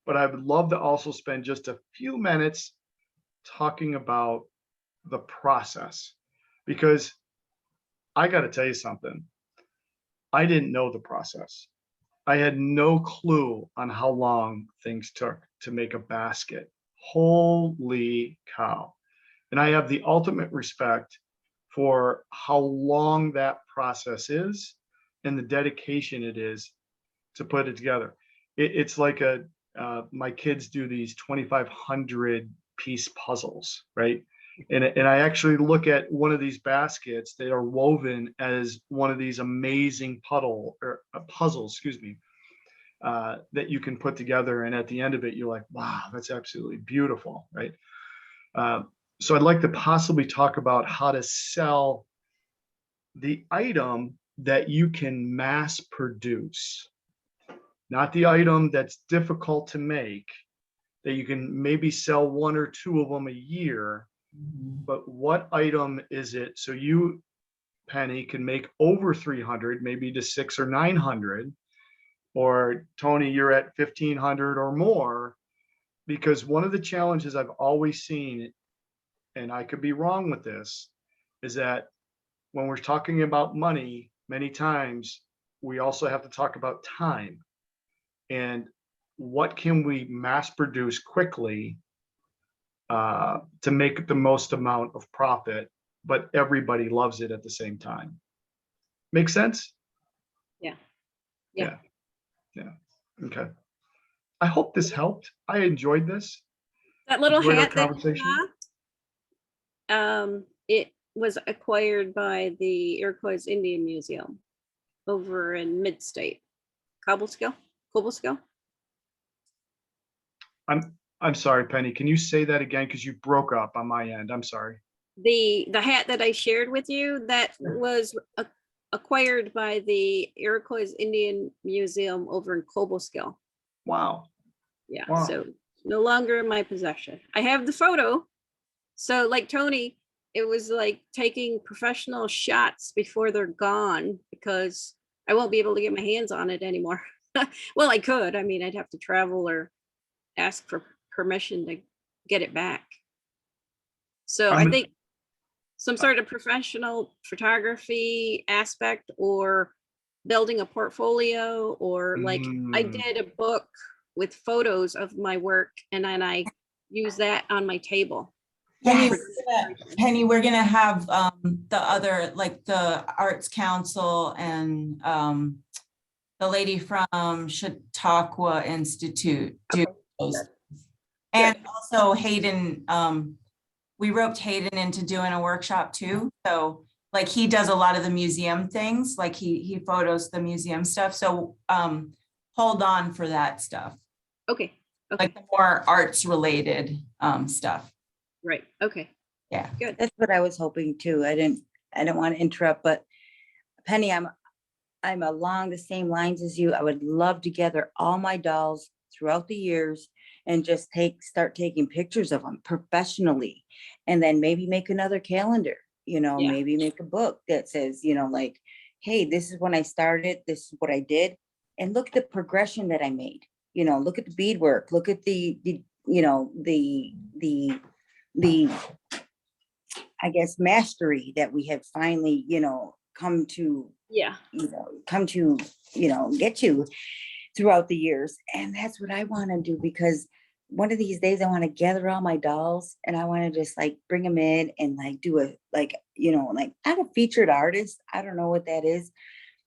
but I would love to also spend just a few minutes talking about the process, because I got to tell you something. I didn't know the process. I had no clue on how long things took to make a basket. Holy cow. And I have the ultimate respect for how long that process is and the dedication it is to put it together. It's like my kids do these 2,500 piece puzzles, right? And I actually look at one of these baskets that are woven as one of these amazing puzzles, that you can put together. And at the end of it, you're like, wow, that's absolutely beautiful, right? So I'd like to possibly talk about how to sell the item that you can mass produce, not the item that's difficult to make, that you can maybe sell one or two of them a year, but what item is it? So you, Penny, can make over 300, maybe to 600 or 900, or Tony, you're at 1,500 or more, because one of the challenges I've always seen, and I could be wrong with this, is that when we're talking about money, many times we also have to talk about time. And what can we mass produce quickly to make the most amount of profit, but everybody loves it at the same time? Make sense? Yeah. Yeah. Okay. I hope this helped. I enjoyed this. That little Enjoyed our hat that you conversation. got, it was acquired by the Iroquois Indian Museum over in Mid-State, Cobleskill. I'm sorry, Penny. Can you say that again? Because you broke up on my end. I'm sorry. The hat that I shared with you, that was acquired by the Iroquois Indian Museum over in Cobleskill. Wow. Yeah, Wow. so no longer in my possession. I have the photo. So like Tony, it was like taking professional shots before they're gone, because I won't be able to get my hands on it anymore. Well, I could. I mean, I'd have to travel or ask for permission to get it back. So I think some sort of professional photography aspect, or building a portfolio, or like I did a book with photos of my work, and then I use that on my table. Penny, we're gonna have the other, like the Arts Council and the lady from Chautauqua Institute do those. And also Hayden, we roped Hayden into doing a workshop too. So like he does a lot of the museum things, like he photos the museum stuff. So hold on for that stuff. Okay. Like the more arts related stuff. Right. Okay. Yeah. Good. That's what I was hoping too. I don't want to interrupt, but Penny, I'm along the same lines as you. I would love to gather all my dolls throughout the years and just start taking pictures of them professionally, and then maybe make another calendar, maybe make a book that says, like, hey, this is when I started, this is what I did. And look at the progression that I made, look at the beadwork, look at the I guess mastery that we have finally, come to get to throughout the years. And that's what I want to do, because one of these days I want to gather all my dolls and I want to just like bring them in and like do I'm a featured artist. I don't know what that is,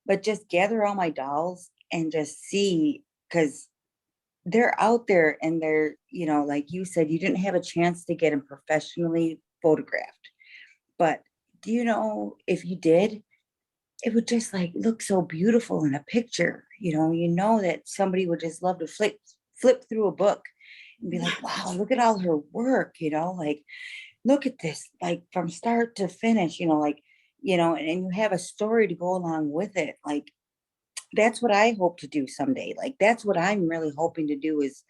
but just gather all my dolls and just see, because they're out there and they're, like you said, you didn't have a chance to get them professionally photographed. But do you know, if you did, it would just like look so beautiful in a picture. That somebody would just love to flip through a book and be like, wow, look at all her work, like, look at this, like from start to finish, and you have a story to go along with it. Like, that's what I hope to do someday. Like, that's what I'm really hoping to do, is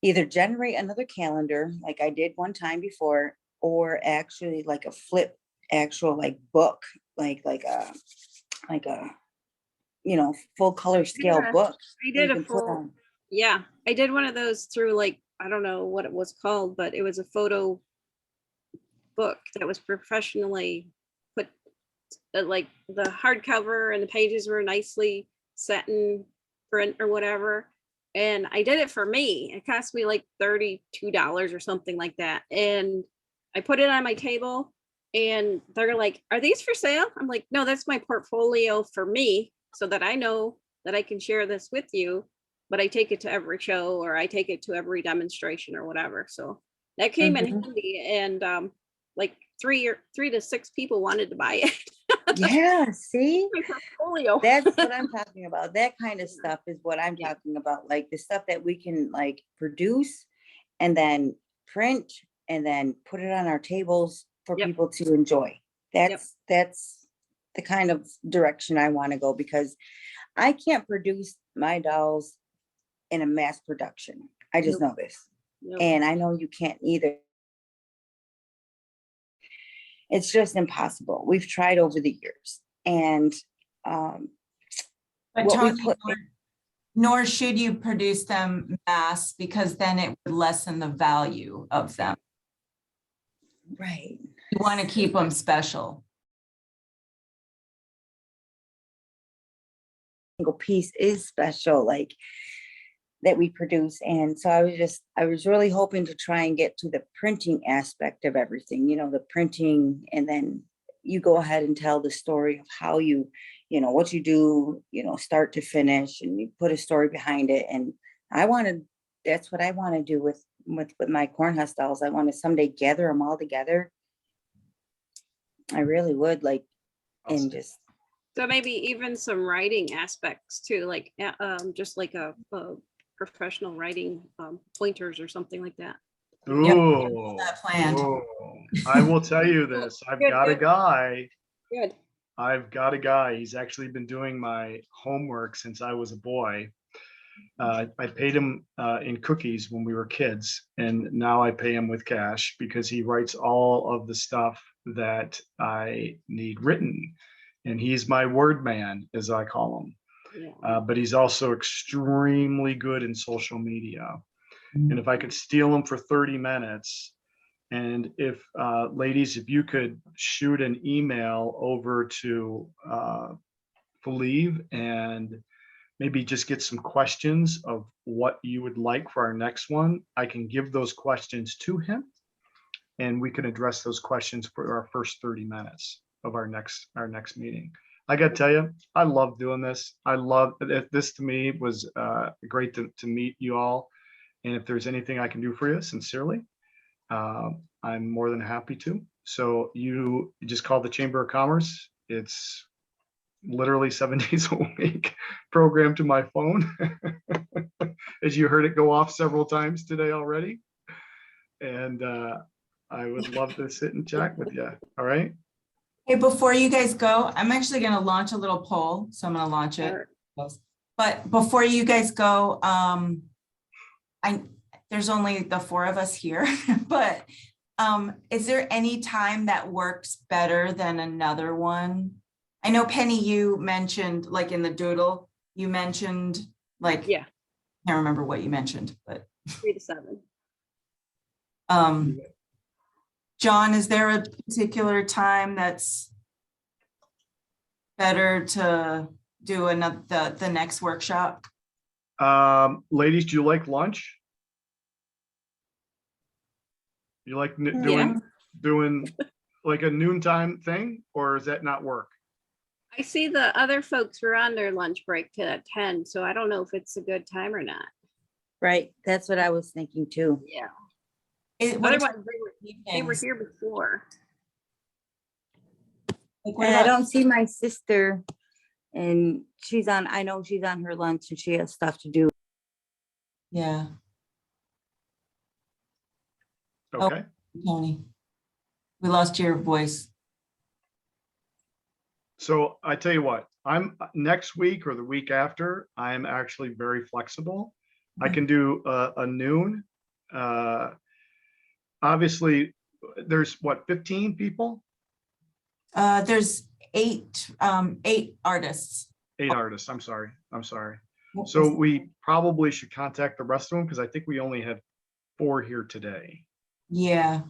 either generate another calendar like I did one time before, or actually like a flip actual like book, like a full color scale Yeah, book. I that did you a can put full, on. yeah, I did one of those through like, I don't know what it was called, but it was a photo book that was professionally put, like the hardcover and the pages were nicely set in print or whatever. And I did it for me. It cost me like $32 or something like that. And I put it on my table and they're like, "Are these for sale?" I'm like, "No, that's my portfolio for me so that I know that I can share this with you, but I take it to every show or I take it to every demonstration or whatever." So that came in Mhm. handy, and like 3 to 6 people wanted to buy it. Yeah, see, My portfolio. that's what I'm talking about. That kind of stuff is what I'm talking about. Like the stuff that we can like produce and then print and then put it on our tables for Yep. people to enjoy. That's the kind of direction I want to go, because I can't produce my dolls in a mass production. I just Nope. know this. Nope. And I know you can't either. It's just impossible. We've tried over the years. And But what we Tony, put nor should you produce them mass, because then it would lessen the value of them. right. You want to keep them special. Single piece is special, like that we produce. And so I was really hoping to try and get to the printing aspect of everything, the printing, and then you go ahead and tell the story of how what you do, start to finish, and you put a story behind it. And that's what I want to do with my cornhusk dolls. I want to someday gather them all together. I really would, like, and just So maybe even some writing aspects too, like just like a professional writing pointers or something like that. Ooh, That planned. ooh. I will tell you this. I've Good, got a good. guy. Good. He's actually been doing my homework since I was a boy. I paid him in cookies when we were kids, and now I pay him with cash because he writes all of the stuff that I need written. And he's my word man, as I call him. Yeah. But he's also extremely good in social media. And if I could steal him for 30 minutes, and if ladies, if you could shoot an email over to Felive and maybe just get some questions of what you would like for our next one, I can give those questions to him and we can address those questions for our first 30 minutes of our next meeting. I got to tell you, I love doing this. I love this. To me was great to meet you all. And if there's anything I can do for you, sincerely, I'm more than happy to. So you just call the Chamber of Commerce. It's literally 7 days a week programmed to my phone. As you heard it go off several times today already. And I would love to sit and chat with you. All right. Hey, before you guys go, I'm actually going to launch a little poll. So I'm going to launch it. Sure. But before you guys go, there's only the 4 of us here, but is there any time that works better than another one? I know Penny, you mentioned like in the doodle, you mentioned like, Yeah. I can't remember what you mentioned, but 3 to 7. John, is there a particular time that's better to do the next workshop? Ladies, do you like lunch? You like doing like a noontime thing, or does that not work? I see the other folks were on their lunch break to 10, so I don't know if it's a good time or not. right. That's what I was thinking too. Yeah. What Otherwise, time they were evenings? here before. Like, what And I about- don't see my sister, and I know she's on her lunch and she has stuff to do. Yeah, Okay. Tony, we lost your voice. So I tell you what, I'm next week or the week after, I'm actually very flexible. I can do a noon. Obviously, there's what, 15 people? There's eight artists. 8 artists. I'm sorry. So we probably should contact the rest of them because I think we only had 4 here today. Yeah,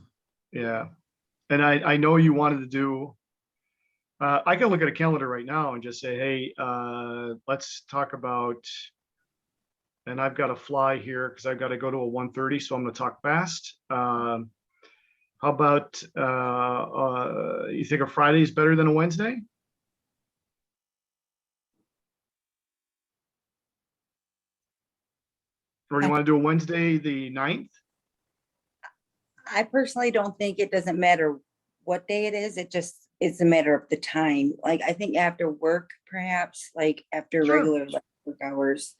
Yeah. And I know you wanted to do, I can look at a calendar right now and just say, hey, let's talk about, and I've got to fly here because I've got to go to a 1:30, so I'm going to talk fast. How about, you think a Friday is better than a Wednesday? Or you want to do a Wednesday, the 9th? I personally don't think it doesn't matter what day it is. It's a matter of the time. Like, I think after work, perhaps, like after Sure. regular like, work hours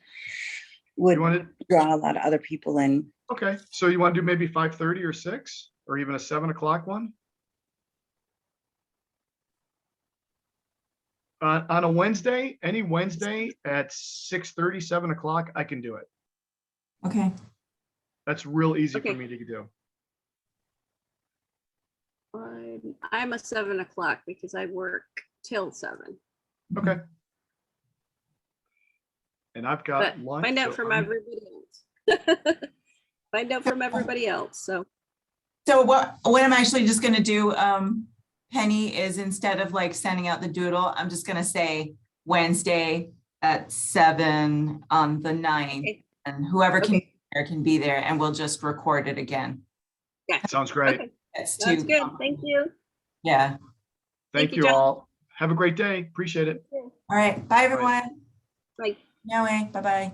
would You want it? draw a lot of other people in. Okay, so you want to do maybe 5:30 or 6, or even a 7 o'clock one? On a Wednesday, any Wednesday at 6:30, 7 o'clock, I can do it. okay. That's real easy for Okay. me to do. I'm a 7 o'clock because I work till 7. Okay. And I've got But lunch. find out so from I'm- everybody else. Find out from everybody else. So So what I'm actually just gonna do, Penny, is instead of like sending out the doodle, I'm just gonna say Wednesday at 7 on the 9th. Okay. And whoever Okay. can be there, and we'll just record it again. Sounds great. okay, It's sounds too, good. Thank you. yeah. Thank you, you John. all. Have a great day. Appreciate it. All right, bye, everyone. Bye. No way, bye-bye.